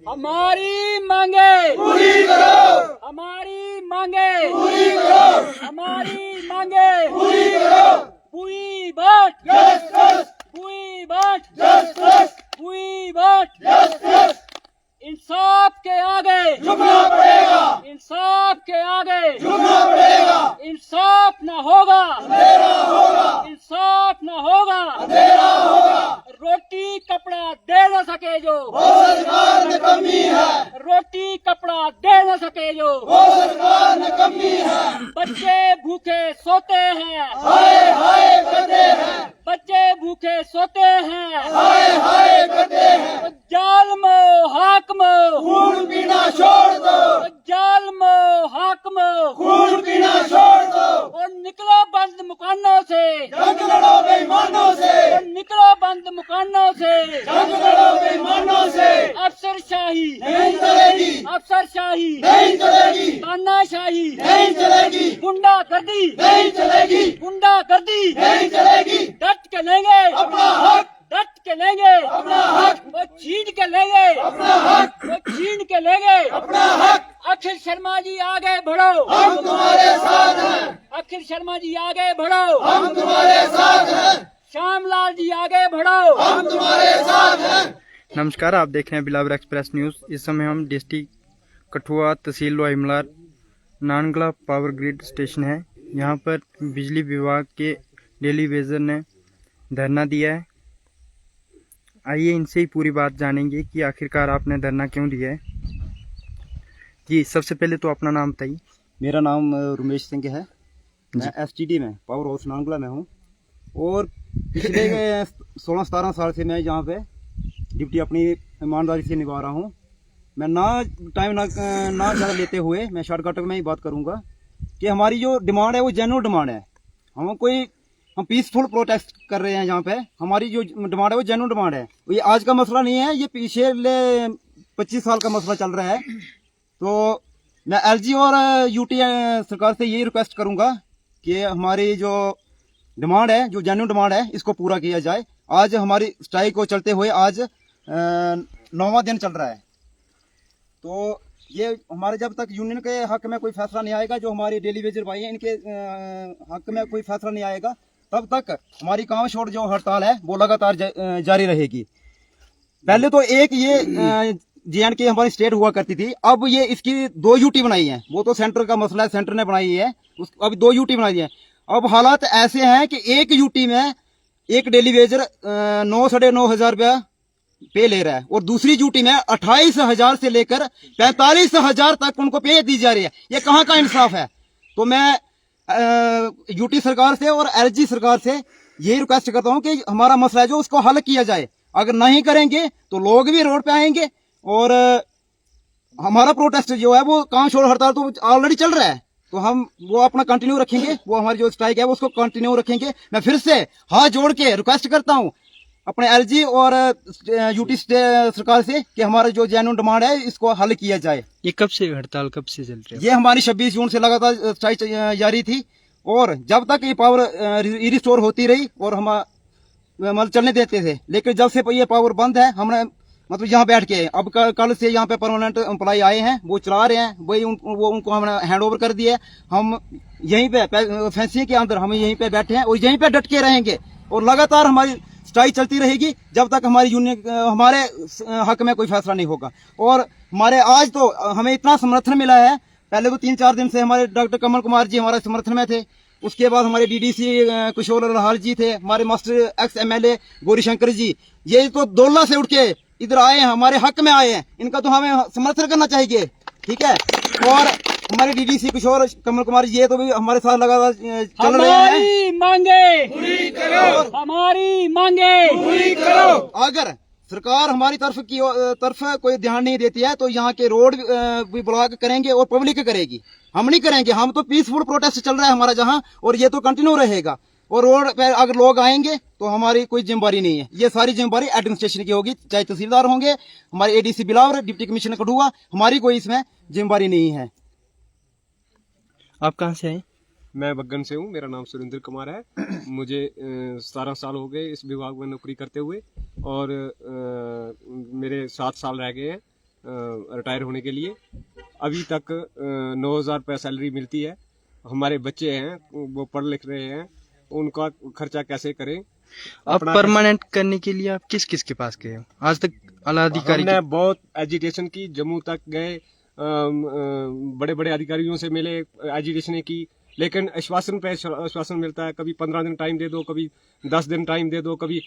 हमारी मांगे पूरी करो, हमारी मांगे पूरी करो, हमारी मांगे पूरी करो। We want justice, we want justice, we want justice। इंसाफ के आगे झुकना पड़ेगा, इंसाफ के आगे झुकना पड़ेगा। इंसाफ न होगा अंधेरा होगा, इंसाफ न होगा अंधेरा होगा। रोटी कपड़ा दे न सके जो वो सरकार निकम्मी है, रोटी कपड़ा दे न सके जो वो सरकार निकम्मी है। बच्चे भूखे सोते हैं, हाय हाय करते हैं, बच्चे भूखे सोते हैं, हाय हाय करते हैं। जालिमो हाकिमो खून पीना छोड़ दो, जालिमो हाकिमो खून पीना छोड़ दो। और निकलो बंद मकानों से, जंग लड़ो बेईमानों से, और निकलो बंद मकानों से, जंग लड़ो बेईमानों से। अफसरशाही नहीं चलेगी, अफसरशाही नहीं चलेगी, तानाशाही नहीं चलेगी, गुंडागर्दी नहीं चलेगी, गुंडागर्दी नहीं चलेगी। डट के लेंगे अपना हक, डट के लेंगे अपना हक, वो छीन के लेंगे अपना हक, वो छीन के लेंगे अपना हक। अखिल शर्मा जी आगे बढ़ो, हम तुम्हारे साथ हैं, अखिल शर्मा जी आगे बढ़ो, हम तुम्हारे साथ हैं। श्यामलाल जी आगे बढ़ो, हम तुम्हारे साथ हैं। नमस्कार, आप देख रहे हैं बिलावर एक्सप्रेस न्यूज़। इस समय हम डिस्ट्रिक्ट कठुआ तहसील लोहाईमलार नानगला पावर ग्रिड स्टेशन है। यहाँ पर बिजली विभाग के डेली वेजर ने धरना दिया है। आइए इनसे ही पूरी बात जानेंगे कि आखिरकार आपने धरना क्यों दिया है। जी, सबसे पहले तो अपना नाम बताइए। मेरा नाम रमेश सिंह है, मैं एसटीडी में पावर हाउस नानगला में हूँ और पिछले 16-17 साल से मैं यहाँ पे ड्यूटी अपनी ईमानदारी से निभा रहा हूँ। मैं ना ज़्यादा लेते हुए मैं शॉर्टकट में ही बात करूँगा कि हमारी जो डिमांड है वो जेन्युइन डिमांड है। हम पीसफुल प्रोटेस्ट कर रहे हैं यहाँ पे। हमारी जो डिमांड है वो जेन्युइन डिमांड है। ये आज का मसला नहीं है, ये पिछले 25 साल का मसला चल रहा है। तो मैं एलजी और यूटी सरकार से यही रिक्वेस्ट करूँगा कि हमारी जो डिमांड है, जो जेन्युइन डिमांड है, इसको पूरा किया जाए। आज हमारी स्ट्राइक को चलते हुए आज 9वां दिन चल रहा है। तो ये हमारे जब तक यूनियन के हक में कोई फैसला नहीं आएगा, जो हमारे डेली वेजर भाई हैं इनके हक में कोई फैसला नहीं आएगा, तब तक हमारी काम छोड़ जो हड़ताल है वो लगातार जारी रहेगी। पहले तो एक ये जे&के हमारी स्टेट हुआ करती थी, अब ये इसकी 2 यूटी बनाई है। वो तो सेंटर का मसला है, सेंटर ने बनाई है, अब 2 यूटी बनाई है। अब हालात ऐसे हैं कि एक यूटी में एक डेली वेजर 9-9.5 हजार रुपया पे ले रहा है और दूसरी यूटी में 28,000 से लेकर 45,000 तक उनको पे दी जा रही है। ये कहाँ का इंसाफ है? तो मैं यूटी सरकार से और एलजी सरकार से यही रिक्वेस्ट करता हूँ कि हमारा मसला है जो उसको हल किया जाए। अगर नहीं करेंगे तो लोग भी रोड पे आएंगे और हमारा प्रोटेस्ट जो है वो काम छोड़ हड़ताल तो ऑलरेडी चल रहा है, तो हम वो अपना कंटिन्यू रखेंगे। वो हमारी जो स्ट्राइक है वो उसको कंटिन्यू रखेंगे। मैं फिर से हाथ जोड़ के रिक्वेस्ट करता हूँ अपने एलजी और यूटी सरकार से कि हमारा जो जेन्युइन डिमांड है इसको हल किया जाए। ये कब से हड़ताल कब से चल रही है? ये हमारी 26 जून से लगातार स्ट्राइक जारी थी और जब तक ये पावर रिस्टोर होती रही और हम मतलब चलने देते थे। लेकिन जब से ये पावर बंद है, हमने मतलब यहाँ बैठ के अब कल से यहाँ पे परमानेंट एम्प्लॉय आए हैं, वो चला रहे हैं, वही उनको हमने हैंड ओवर कर दिया है। हम यहीं पे फैंसी के अंदर हम यहीं पे बैठे हैं और यहीं पे डट के रहेंगे और लगातार हमारी स्ट्राइक चलती रहेगी जब तक हमारी यूनियन हमारे हक में कोई फैसला नहीं होगा। और हमारे आज तो हमें इतना समर्थन मिला है, पहले तो 3-4 दिन से हमारे डॉक्टर कमल कुमार जी हमारे समर्थन में थे, उसके बाद हमारे डीडीसी किशोर लाल जी थे, हमारे मास्टर एक्स एमएलए गौरीशंकर जी, ये तो दोला से उठ के इधर आए हैं, हमारे हक में आए हैं, इनका तो हमें समर्थन करना चाहिए। ठीक है। और हमारे डीडीसी किशोर कमल कुमार जी ये तो भी हमारे साथ लगातार चल रहे हैं। हमारी मांगे पूरी करो, हमारी मांगे पूरी करो। अगर सरकार हमारी तरफ कोई ध्यान नहीं देती है तो यहाँ के रोड भी ब्लॉक करेंगे और पब्लिक करेगी, हम नहीं करेंगे। हम तो पीसफुल प्रोटेस्ट चल रहा है हमारा जहाँ, और ये तो कंटिन्यू रहेगा। और रोड पे अगर लोग आएंगे तो हमारी कोई जिम्मेदारी नहीं है, ये सारी जिम्मेदारी एडमिनिस्ट्रेशन की होगी, चाहे तहसीलदार होंगे, हमारे एडीसी बिलावर, डिप्टी कमिश्नर कठुआ, हमारी कोई इसमें जिम्मेदारी नहीं है। आप कहाँ से आए? मैं बग्गन से हूँ, मेरा नाम सुरेंद्र कुमार है। मुझे 17 साल हो गए इस विभाग में नौकरी करते हुए और मेरे 7 साल रह गए हैं रिटायर होने के लिए। अभी तक 9,000 रुपये सैलरी मिलती है। हमारे बच्चे हैं वो पढ़ लिख रहे हैं, उनका खर्चा कैसे करें। अब परमानेंट करने के लिए आप किस किस के पास गए हो आज तक? आला अधिकारी हमने बहुत एजुटेशन की, जम्मू तक गए, बड़े बड़े अधिकारियों से मिले, एजुटेशन की, लेकिन आश्वासन पे आश्वासन मिलता है। कभी 15 दिन टाइम दे दो, कभी 10 दिन टाइम दे दो, कभी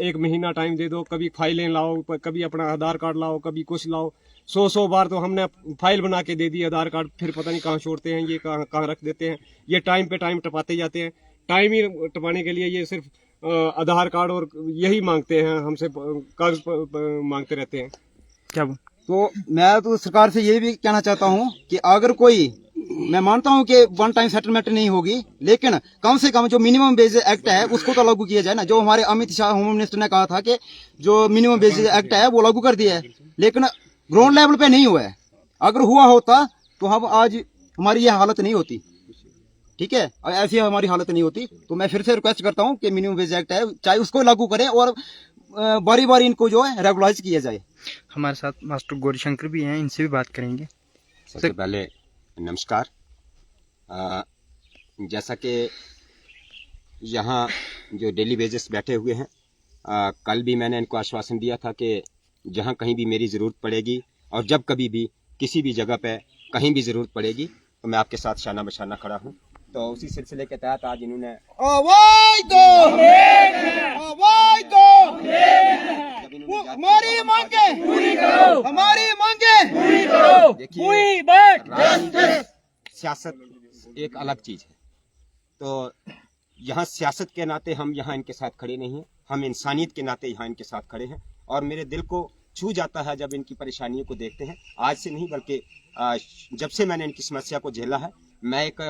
1 महीना टाइम दे दो, कभी फाइलें लाओ, कभी अपना आधार कार्ड लाओ, कभी कुछ लाओ। 100 बार तो हमने फाइल बना के दे दी आधार कार्ड, फिर पता नहीं कहाँ छोड़ते हैं, ये कहाँ रख देते हैं। ये टाइम पे टाइम टपाते जाते हैं। टाइम ही टपाने के लिए ये सिर्फ आधार कार्ड और यही मांगते हैं हमसे, कागज मांगते रहते हैं। क्या तो मैं तो सरकार से ये भी कहना चाहता हूँ कि अगर कोई, मैं मानता हूँ कि वन टाइम सेटलमेंट नहीं होगी, लेकिन कम से कम जो मिनिमम वेज एक्ट है उसको तो लागू किया जाए ना। जो हमारे अमित शाह होम मिनिस्टर ने कहा था कि जो मिनिमम वेज एक्ट है वो लागू कर दिया है, लेकिन ग्राउंड लेवल पे नहीं हुआ है। अगर हुआ होता तो हम आज हमारी यह हालत नहीं होती, ठीक है, ऐसी हमारी हालत नहीं होती। तो मैं फिर से रिक्वेस्ट करता हूँ कि मिनिमम वेज एक्ट है, चाहे उसको लागू करें और बारी बारी इनको जो है रेगुलाइज किया जाए। हमारे साथ मास्टर गौरीशंकर भी हैं, इनसे भी बात करेंगे। सबसे पहले नमस्कार। जैसा कि यहाँ जो डेली वेजेस बैठे हुए हैं, कल भी मैंने इनको आश्वासन दिया था कि जहाँ कहीं भी मेरी ज़रूरत पड़ेगी और जब कभी भी किसी भी जगह पे कहीं भी ज़रूरत पड़ेगी तो मैं आपके साथ शाना बशाना खड़ा हूँ। तो उसी सिलसिले के तहत आज इन्होंने हमारी मांगे पूरी करो, हमारी मांगे पूरी देखिए, सियासत एक अलग चीज है। तो यहाँ सियासत के नाते हम यहाँ इनके साथ खड़े नहीं हैं, हम इंसानियत के नाते यहाँ इनके साथ खड़े हैं। और मेरे दिल को छू जाता है जब इनकी परेशानियों को देखते हैं। आज से नहीं बल्कि जब से मैंने इनकी समस्या को झेला है। मैं एक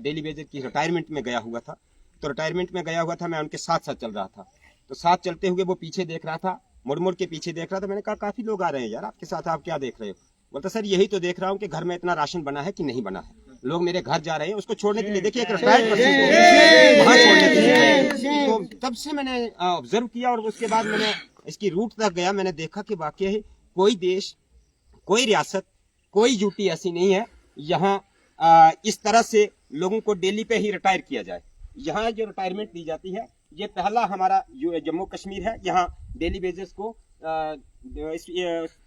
डेली वेजर की रिटायरमेंट में गया हुआ था, तो रिटायरमेंट में गया हुआ था, मैं उनके साथ साथ चल रहा था। तो साथ चलते हुए वो पीछे देख रहा था, मुड़ मुड़ के पीछे देख रहा था। मैंने कहा काफी लोग आ रहे हैं यार आपके साथ, आप क्या देख रहे हो? बोलता सर यही तो देख रहा हूँ कि घर में इतना राशन बना है कि नहीं बना है, लोग मेरे घर जा रहे हैं उसको छोड़ने के लिए। देखिए एक रिटायर्ड पर्सन को वहाँ छोड़ने के लिए। तो तब से मैंने ऑब्जर्व किया और उसके बाद मैंने इसकी रूट तक गया। मैंने देखा कि वाकई कोई देश, कोई रियासत, कोई यूटी ऐसी नहीं है यहाँ इस तरह से लोगों को डेली पे ही रिटायर किया जाए। यहाँ जो रिटायरमेंट दी जाती है, ये पहला हमारा जो जम्मू कश्मीर है, यहाँ डेली बेसिस को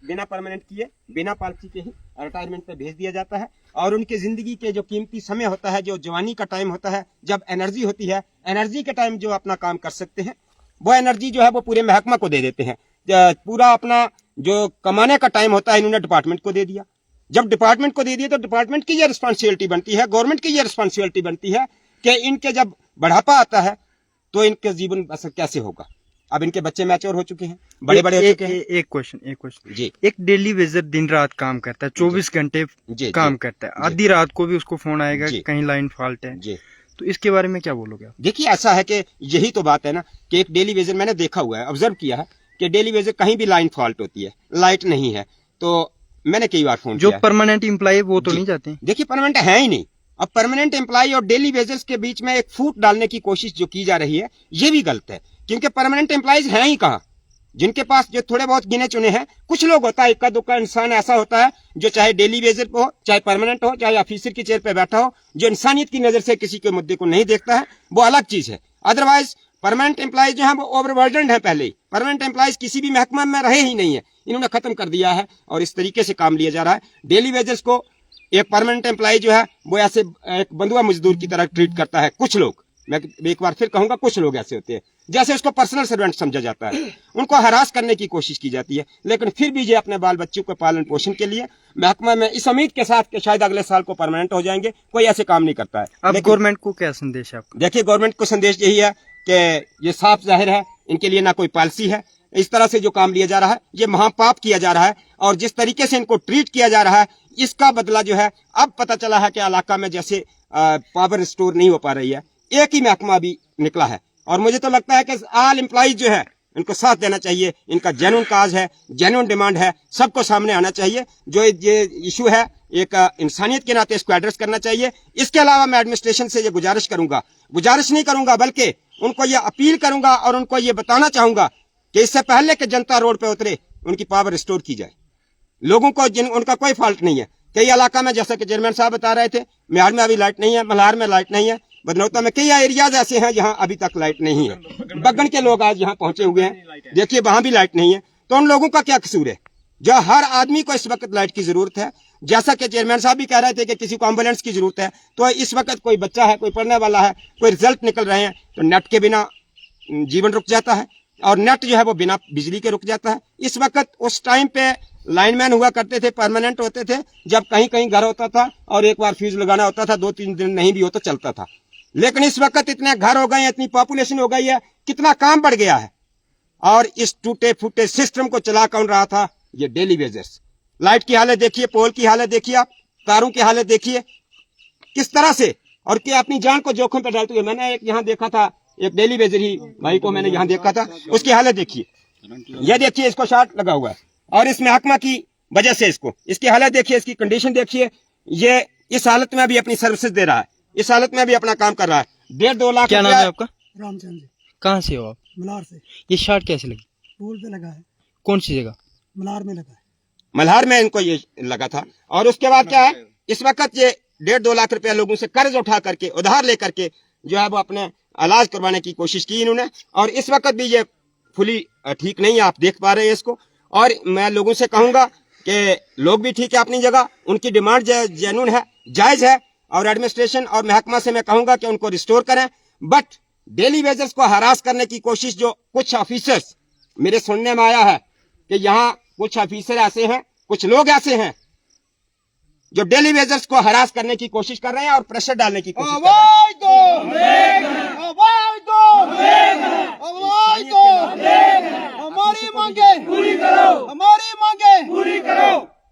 बिना परमानेंट किए, बिना पॉलिसी के ही रिटायरमेंट पे भेज दिया जाता है। और उनके जिंदगी के जो कीमती समय होता है, जो जवानी का टाइम होता है, जब एनर्जी होती है, एनर्जी के टाइम जो अपना काम कर सकते हैं, वो एनर्जी जो है वो पूरे महकमा को दे देते हैं। पूरा अपना जो कमाने का टाइम होता है इन्होंने डिपार्टमेंट को दे दिया। जब डिपार्टमेंट को दे दिया तो डिपार्टमेंट की ये रिस्पॉन्सिबिलिटी बनती है, गवर्नमेंट की ये रिस्पॉन्सिबिलिटी बनती है कि इनके जब बढ़ापा आता है तो इनके जीवन बसर कैसे होगा। अब इनके बच्चे मैच्योर हो चुके हैं, बड़े बड़े हो चुके हैं। एक क्वेश्चन जी, एक डेली वेजर दिन रात काम करता है, 24 घंटे काम करता है, आधी रात को भी उसको फोन आएगा कहीं लाइन फॉल्ट है जी, तो इसके बारे में क्या बोलोगे? देखिए ऐसा है कि यही तो बात है ना कि एक डेली वेजर, मैंने देखा हुआ है, ऑब्जर्व किया है कि डेली वेजर कहीं भी लाइन फॉल्ट होती है, लाइट नहीं है, तो मैंने कई बार फोन जो परमानेंट एम्प्लॉय वो तो नहीं जाते। देखिए परमानेंट है ही नहीं। अब परमानेंट एम्प्लॉय और डेली वेजर्स के बीच में एक फूट डालने की कोशिश जो की जा रही है ये भी गलत है, क्योंकि परमानेंट एम्प्लॉयज हैं ही कहाँ। जिनके पास जो थोड़े बहुत गिने चुने हैं, कुछ लोग होता है, इक्का दुक्का इंसान ऐसा होता है जो चाहे डेली वेजर हो, चाहे परमानेंट हो, चाहे ऑफिसर की चेयर पे बैठा हो, जो इंसानियत की नजर से किसी के मुद्दे को नहीं देखता है, वो अलग चीज है। अदरवाइज परमानेंट एम्प्लॉयज जो है वो ओवरबर्डन्ड है। पहले ही परमानेंट एम्प्लॉयज किसी भी महकमा में रहे ही नहीं है, इन्होंने खत्म कर दिया है और इस तरीके से काम लिया जा रहा है। डेली वेजर्स को एक परमानेंट एम्प्लॉय जो है वो ऐसे एक बंधुआ मजदूर की तरह ट्रीट करता है। कुछ लोग, मैं एक बार फिर कहूंगा, कुछ लोग ऐसे होते हैं जैसे उसको पर्सनल सर्वेंट समझा जाता है, उनको हरास करने की कोशिश की जाती है। लेकिन फिर भी ये अपने बाल बच्चों के पालन पोषण के लिए महकमा में इस उम्मीद के साथ कि शायद अगले साल को परमानेंट हो जाएंगे, कोई ऐसे काम नहीं करता है। अब गवर्नमेंट को क्या संदेश है आपका? देखिए गवर्नमेंट को संदेश यही है कि ये साफ जाहिर है इनके लिए ना कोई पॉलिसी है। इस तरह से जो काम लिया जा रहा है ये महापाप किया जा रहा है, और जिस तरीके से इनको ट्रीट किया जा रहा है इसका बदला जो है अब पता चला है कि इलाका में जैसे पावर स्टोर नहीं हो पा रही है, एक ही महकमा भी निकला है। और मुझे तो लगता है कि ऑल एम्प्लॉइज जो है इनको साथ देना चाहिए। इनका जेन्युइन काज है, जेन्युइन डिमांड है, सबको सामने आना चाहिए। जो ये इशू है एक इंसानियत के नाते इसको एड्रेस करना चाहिए। इसके अलावा मैं एडमिनिस्ट्रेशन से ये गुजारिश नहीं करूंगा बल्कि उनको ये अपील करूंगा और उनको ये बताना चाहूंगा कि इससे पहले कि जनता रोड पे उतरे उनकी पावर रिस्टोर की जाए। लोगों को उनका कोई फॉल्ट नहीं है। कई इलाका में जैसा कि चेयरमैन साहब बता रहे थे, मेहार में अभी लाइट नहीं है, मल्हार में लाइट नहीं है, बदनौता में कई एरियाज ऐसे हैं जहां अभी तक लाइट नहीं है। बगन के लोग आज यहां पहुंचे हुए हैं, देखिए वहां भी लाइट नहीं है। तो उन लोगों का क्या कसूर है? जो हर आदमी को इस वक्त लाइट की जरूरत है। जैसा कि चेयरमैन साहब भी कह रहे थे कि किसी को एम्बुलेंस की जरूरत है, तो इस वक्त कोई बच्चा है, कोई पढ़ने वाला है, कोई रिजल्ट निकल रहे हैं, तो नेट के बिना जीवन रुक जाता है और नेट जो है वो बिना बिजली के रुक जाता है। इस वक्त उस टाइम पे लाइनमैन हुआ करते थे, परमानेंट होते थे, जब कहीं कहीं घर होता था और एक बार फ्यूज लगाना होता था, 2-3 दिन नहीं भी हो तो चलता था। लेकिन इस वक्त इतने घर हो गए हैं, इतनी पॉपुलेशन हो गई है, कितना काम बढ़ गया है। और इस टूटे फूटे सिस्टम को चला कौन रहा था? ये डेली वेजर्स। लाइट की हालत देखिए, पोल की हालत देखिए, आप तारों की हालत देखिए किस तरह से, और क्या अपनी जान को जोखिम पर डालते हुए। मैंने एक यहाँ देखा था, एक डेली वेजर ही भाई को मैंने यहाँ देखा था, उसकी हालत देखिए, ये देखिए इसको शॉर्ट लगा हुआ है और इस महकमा की वजह से इसकी हालत देखिए, इसकी कंडीशन देखिए। ये इस हालत में भी अपनी सर्विसेज दे रहा है, इस हालत में भी अपना काम कर रहा है। 1.5-2 लाख। क्या नाम है आपका? रामचंद्र जी, कहाँ से हो आप? मल्हार से। ये शॉर्ट कैसे लगी? पुल पे लगा है, कौन सी जगह? मल्हार में लगा है। मल्हार में इनको ये लगा था। और उसके बाद क्या है, इस वक्त ये 1.5-2 लाख रुपया लोगों से कर्ज उठा करके, उधार लेकर के जो है वो अपने इलाज करवाने की कोशिश की इन्होंने। और इस वक्त भी ये फुली ठीक नहीं है, आप देख पा रहे हैं इसको। और मैं लोगों से कहूंगा कि लोग भी ठीक है अपनी जगह, उनकी डिमांड जेन्युइन है, जायज है, और एडमिनिस्ट्रेशन और महकमा से मैं कहूंगा कि उनको रिस्टोर करें। बट डेली वेजर्स को हरास करने की कोशिश जो कुछ ऑफिसर्स, मेरे सुनने में आया है कि यहाँ कुछ ऑफिसर ऐसे हैं, कुछ लोग ऐसे हैं जो डेली वेजर्स को हरास करने की कोशिश कर रहे हैं और प्रेशर डालने की कोशिश कर रहे हैं। हमारी मांगे पूरी करो, हमारी मांगे पूरी करो।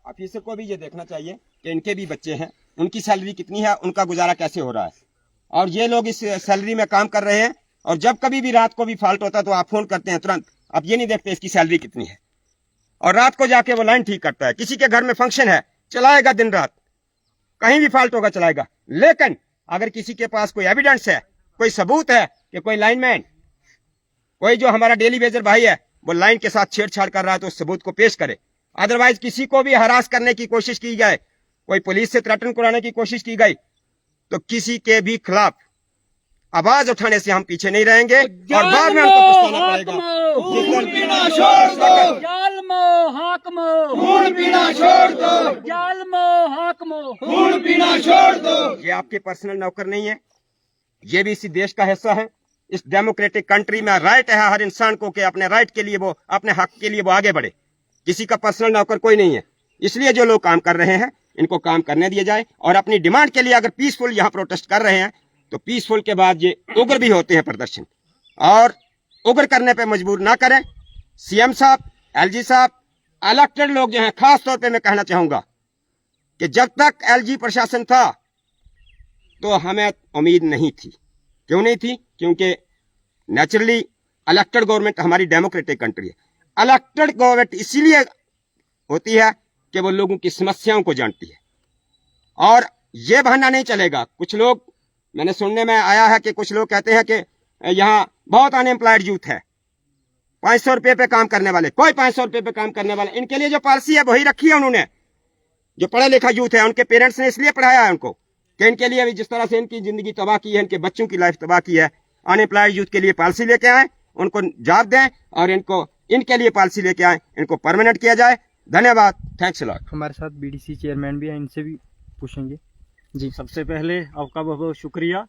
ऑफिसर को भी ये देखना चाहिए कि इनके भी बच्चे हैं, उनकी सैलरी कितनी है, उनका गुजारा कैसे हो रहा है। और ये लोग इस सैलरी में काम कर रहे हैं, और जब कभी भी रात को भी फॉल्ट होता है तो आप फोन करते हैं तुरंत, आप ये नहीं देखते इसकी सैलरी कितनी है। और रात को जाके वो लाइन ठीक करता है। किसी के घर में फंक्शन है, चलाएगा दिन रात, कहीं भी फॉल्ट होगा चलाएगा। लेकिन अगर किसी के पास कोई एविडेंस है, कोई सबूत है कि कोई लाइनमैन, कोई जो हमारा डेली वेजर भाई है वो लाइन के साथ छेड़छाड़ कर रहा है, तो उस सबूत को पेश करे। अदरवाइज किसी को भी हरास करने की कोशिश की जाए, कोई पुलिस से थ्रेटन कराने की कोशिश की गई, तो किसी के भी खिलाफ आवाज उठाने से हम पीछे नहीं रहेंगे और बाद में हमको पछताना पड़ेगा। खून पीना छोड़ दो, जालमो हाकमो, खून पीना छोड़ दो, जालमो हाकमो। खून पीना छोड़ दो। ये आपके पर्सनल नौकर नहीं है, ये भी इसी देश का हिस्सा है। इस डेमोक्रेटिक कंट्री में राइट है हर इंसान को कि अपने राइट के लिए वो, अपने हक के लिए वो आगे बढ़े। किसी का पर्सनल नौकर कोई नहीं है। इसलिए जो लोग काम कर रहे हैं इनको काम करने दिया जाए, और अपनी डिमांड के लिए अगर पीसफुल यहाँ प्रोटेस्ट कर रहे हैं तो पीसफुल के बाद ये उग्र भी होते हैं प्रदर्शन, और उग्र करने पे मजबूर ना करें। सीएम साहब, एलजी साहब, इलेक्टेड लोग जो हैं, खास तौर पे मैं कहना चाहूंगा कि जब तक एलजी प्रशासन था तो हमें उम्मीद नहीं थी। क्यों नहीं थी? क्योंकि नेचुरली इलेक्टेड गवर्नमेंट हमारी डेमोक्रेटिक कंट्री है। इलेक्टेड गवर्नमेंट इसीलिए होती है कि वो लोगों की समस्याओं को जानती है, और ये बहाना नहीं चलेगा। कुछ लोग, मैंने सुनने में आया है कि कुछ लोग कहते हैं कि यहाँ बहुत अनएम्प्लॉयड यूथ है, 500 रुपये पे काम करने वाले, कोई 500 रुपये पे काम करने वाले। इनके लिए जो पॉलिसी है वही रखी है उन्होंने। जो पढ़ा लिखा यूथ है, उनके पेरेंट्स ने इसलिए पढ़ाया है उनको कि इनके लिए भी जिस तरह से इनकी जिंदगी तबाह की है, इनके बच्चों की लाइफ तबाह की है, अनएम्प्लॉयड यूथ के लिए पॉलिसी लेके आए, उनको जॉब दें, और इनके लिए पॉलिसी लेके आए, इनको परमानेंट किया जाए। धन्यवाद, थैंक्स अ लॉट। हमारे साथ बीडीसी चेयरमैन भी हैं, इनसे भी पूछेंगे जी। सबसे पहले आपका बहुत बहुत शुक्रिया।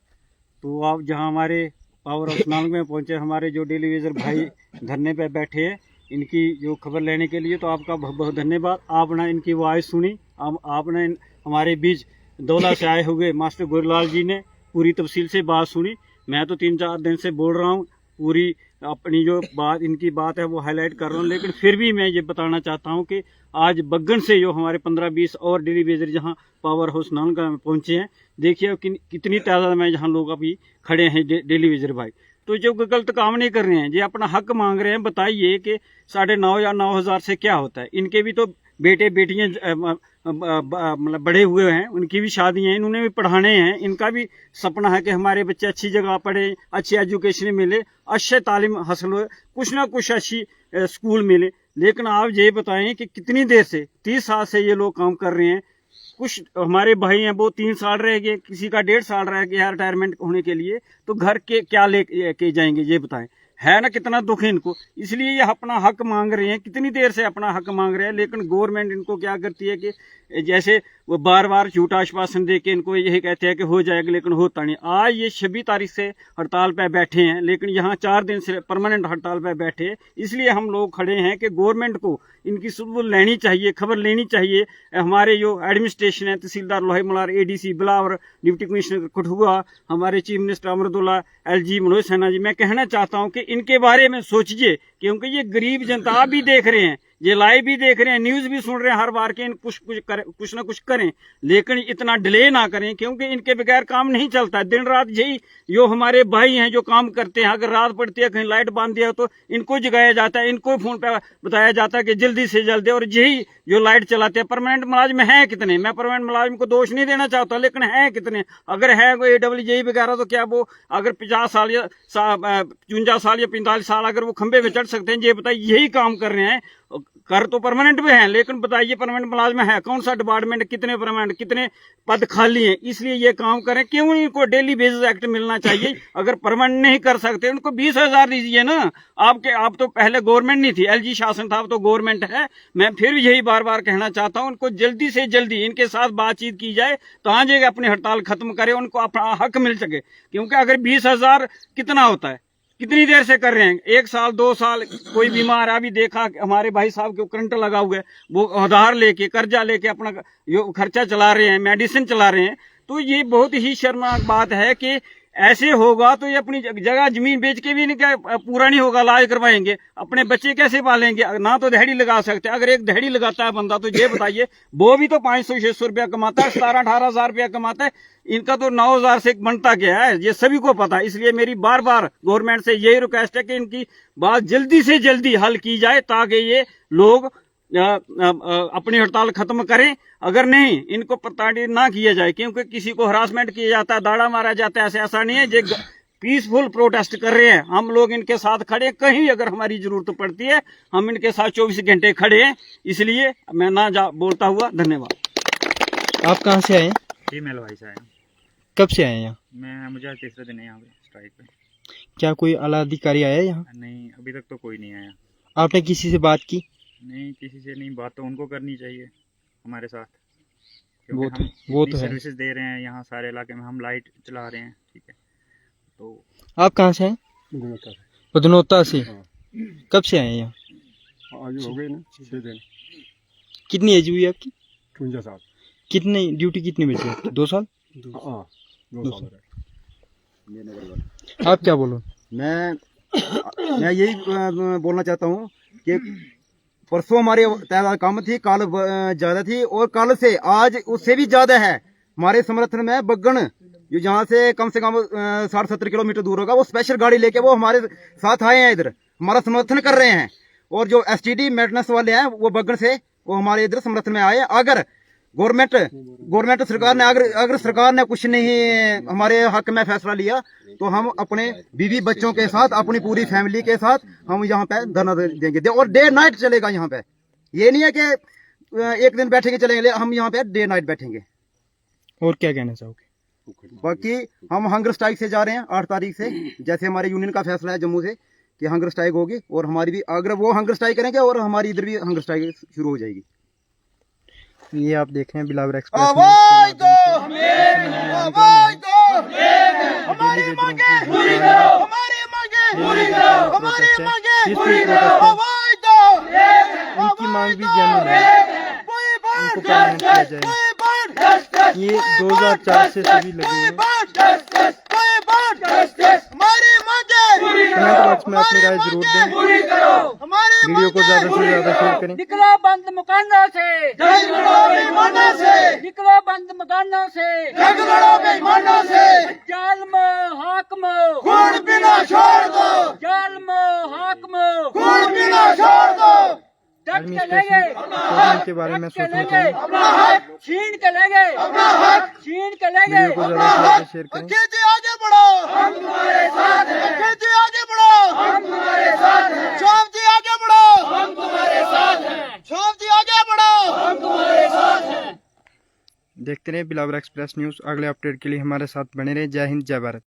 तो आप जहां हमारे पावर हाउस नांग में पहुंचे, हमारे जो डेली वेजर भाई धरने पे बैठे हैं, इनकी जो खबर लेने के लिए, तो आपका बहुत बहुत धन्यवाद। आपने इनकी आवाज़ सुनी, आपने हमारे बीच दौला से आए हुए मास्टर गोरीलाल जी ने पूरी तफसील से बात सुनी। मैं तो 3-4 दिन से बोल रहा हूँ, पूरी अपनी जो बात, इनकी बात है वो हाईलाइट कर रहा हूँ, लेकिन फिर भी मैं ये बताना चाहता हूँ कि आज बग्गन से जो हमारे 15-20 और डेली वेजर जहाँ पावर हाउस नानका में पहुँचे हैं, देखिए कितनी तादाद में जहाँ लोग अभी खड़े हैं डेली वेजर भाई। तो जो गलत काम नहीं कर रहे हैं, ये अपना हक मांग रहे हैं। बताइए कि 9.5 या 9,000 से क्या होता है? इनके भी तो बेटे बेटियां मतलब बड़े हुए हैं, उनकी भी शादी हैं, इन्होंने भी पढ़ाने हैं। इनका भी सपना है कि हमारे बच्चे अच्छी जगह पढ़े, अच्छी एजुकेशन मिले, अच्छे तालीम हासिल हो, कुछ ना कुछ अच्छी स्कूल मिले। लेकिन आप ये बताएं कि कितनी देर से 30 साल से ये लोग काम कर रहे हैं। कुछ हमारे भाई हैं वो 3 साल रह गए, किसी का 1.5 साल रह गया रिटायरमेंट होने के लिए, तो घर के क्या लेके जाएंगे ये बताएं। है ना कितना दुख है इनको, इसलिए ये अपना हक मांग रहे हैं। कितनी देर से अपना हक मांग रहे हैं, लेकिन गवर्नमेंट इनको क्या करती है कि जैसे वो बार बार झूठा आश्वासन दे के इनको यही कहते हैं कि हो जाएगा, लेकिन होता नहीं। आज ये 26 तारीख से हड़ताल पे बैठे हैं, लेकिन यहाँ 4 दिन से परमानेंट हड़ताल पे बैठे हैं। इसलिए हम लोग खड़े हैं कि गवर्नमेंट को इनकी सुध लेनी चाहिए, खबर लेनी चाहिए। हमारे जो एडमिनिस्ट्रेशन है, तहसीलदार Lohai Malhar, ADC Billawar, deputy commissioner Kathua, हमारे chief minister Omar Abdullah, LG Manoj Sinha ji, मैं कहना चाहता हूँ कि इनके बारे में सोचिए, क्योंकि ये गरीब जनता भी देख रहे हैं, ये लाइव भी देख रहे हैं, न्यूज भी सुन रहे हैं हर बार के कुछ ना कुछ करें, लेकिन इतना डिले ना करें, क्योंकि इनके बगैर काम नहीं चलता है। दिन रात यही जो हमारे भाई हैं जो काम करते हैं, अगर रात पड़ती है कहीं लाइट बांध दिया तो इनको जगाया जाता है, इनको फोन पे बताया जाता है कि जल्दी से जल्दी, और यही जो लाइट चलाते हैं। परमानेंट मुलाजिम है कितने? मैं परमानेंट मुलाजिम को दोष नहीं देना चाहता, लेकिन है कितने? अगर है कोई AWJ वगैरह, तो क्या वो अगर 50 साल या 55 साल या 45 साल अगर वो खंबे में चढ़ सकते हैं? ये बताइए, यही काम कर रहे हैं, कर तो परमानेंट भी हैं, लेकिन बताइए परमानेंट मुलाजिम है कौन सा डिपार्टमेंट, कितने परमानेंट, कितने पद खाली हैं? इसलिए ये काम करें। क्यों इनको डेली बेसिस एक्ट मिलना चाहिए? अगर परमानेंट नहीं कर सकते उनको 20,000 दीजिए ना। आप तो पहले गवर्नमेंट नहीं थी, LG शासन था, अब तो गवर्नमेंट है। मैं फिर यही बार बार कहना चाहता हूं, उनको जल्दी से जल्दी इनके साथ बातचीत की जाए, तो आज अपनी हड़ताल खत्म करे, उनको अपना हक मिल सके। क्योंकि अगर 20,000 कितना होता है, कितनी देर से कर रहे हैं? 1 साल 2 साल, कोई बीमार है, अभी देखा हमारे भाई साहब के करंट लगा हुआ है, वो उधार लेके कर्जा लेके अपना जो खर्चा चला रहे हैं, मेडिसिन चला रहे हैं। तो ये बहुत ही शर्मनाक बात है कि ऐसे होगा तो ये अपनी जगह जमीन बेच के भी इनका पूरा नहीं होगा, इलाज करवाएंगे, अपने बच्चे कैसे पालेंगे? ना तो दिहाड़ी लगा सकते। अगर एक दिहाड़ी लगाता है बंदा, तो ये बताइए वो भी तो 500-600 रुपया कमाता है, 17-18 रुपया कमाता है, इनका तो 9,000 से बनता क्या है, ये सभी को पता है। इसलिए मेरी बार बार गवर्नमेंट से यही रिक्वेस्ट है कि इनकी बात जल्दी से जल्दी हल की जाए, ताकि ये लोग अपनी हड़ताल खत्म करें। अगर नहीं, इनको प्रताड़ित ना किया जाए, क्योंकि किसी को हरासमेंट किया जाता है, दाड़ा मारा जाता है, ऐसा नहीं है। जो पीसफुल प्रोटेस्ट कर रहे हैं, हम लोग इनके साथ खड़े, कहीं अगर हमारी जरूरत पड़ती है हम इनके साथ 24 घंटे खड़े हैं। इसलिए मैं ना बोलता हुआ धन्यवाद। आप कहाँ से आए? फीमेल भाई से आया। कब से आए यहाँ? मुझे 3रे दिन है यहाँ पे स्ट्राइक पे। क्या कोई आला अधिकारी आया यहाँ? नहीं, अभी तक तो कोई नहीं आया। आपने किसी से बात की? नहीं, किसी से नहीं। बात तो उनको करनी चाहिए हमारे साथ, वो क्योंकि तो हम है। सर्विसेज दे रहे हैं यहाँ सारे इलाके में, हम लाइट चला रहे हैं, ठीक है। तो आप कहाँ से हैं? पदनोता से। कब से आए यहाँ? आज हो गए ना 6 दिन। कितनी एज हुई आपकी? 53 साल। कितनी ड्यूटी कितनी बची आपकी? 2 साल? हाँ, 2 साल। आप क्या बोलो? मैं यही बोलना चाहता हूँ कि परसों हमारी तादाद कम थी, कल ज्यादा थी, और कल से आज उससे भी ज्यादा है। हमारे समर्थन में बग्गन जो जहाँ से कम 60-70 किलोमीटर दूर होगा, वो स्पेशल गाड़ी लेके वो हमारे साथ आए हैं, इधर हमारा समर्थन कर रहे हैं। और जो STD मेंटेनेंस वाले हैं वो बग्गन से वो हमारे इधर समर्थन में आए। अगर गवर्नमेंट सरकार ने अगर सरकार ने कुछ नहीं हमारे हक में फैसला लिया, तो हम अपने बीवी बच्चों के साथ, अपनी पूरी फैमिली के साथ हम यहाँ पे धरना देंगे, और डे नाइट चलेगा यहाँ पे। ये नहीं है कि एक दिन बैठेंगे चलेंगे, हम यहाँ पे डे नाइट बैठेंगे। और क्या कहना चाहोगे? बाकी हम हंगर स्ट्राइक से जा रहे हैं 8 तारीख से, जैसे हमारे यूनियन का फैसला है जम्मू से कि हंगर स्ट्राइक होगी, और हमारी भी अगर वो हंगर स्ट्राइक करेंगे और हमारी इधर भी हंगर स्ट्राइक शुरू हो जाएगी। ये आप देख रहे हैं बिलावर एक्सप्रेस। आवाज दो, आवाज दो, हमारी मांगे पूरी करो, हमारी मांगे पूरी करो, हमारी मांगे पूरी करो, आवाज दो। उनकी मांग भी जेन्युइन है, उनको परमानेंट किया जाए। ये 2004 से सभी लगे हुए हैं। हमारी मांगे कमेंट बॉक्स में अपनी राय जरूर दें। पूरी करो हमारी वीडियो को ज्यादा से ज्यादा शेयर करें। निकलो बंद मकानों से, जंग लड़ो बेईमानों से, निकलो बंद मकानों से, जंग लड़ो बेईमानों से, जालमो हाकमो, खून पीना छोड़ दो, जालमो हाकमो, खून पीना छोड़ दो, डट के लेंगे, एडमिनिस्ट्रेशन के बारे में सोचना चाहिए। अपना हक, छीन के लेंगे, अपना हक, छीन के लेंगे। वीडियो को ज्यादा से ज्यादा शेयर करें। खेती आगे बढ़ो, हम तुम्हारे साथ हैं, खेती आगे बढ़ो, हम तुम्हारे साथ हैं, शाम जी आगे बढ़ो, हम तुम्हारे साथ हैं, शाम जी आगे बढ़ो, हम तुम्हारे साथ हैं। देखते रहे बिलावर एक्सप्रेस न्यूज़। अगले अपडेट के लिए हमारे साथ बने रहे। जय हिंद, जय भारत।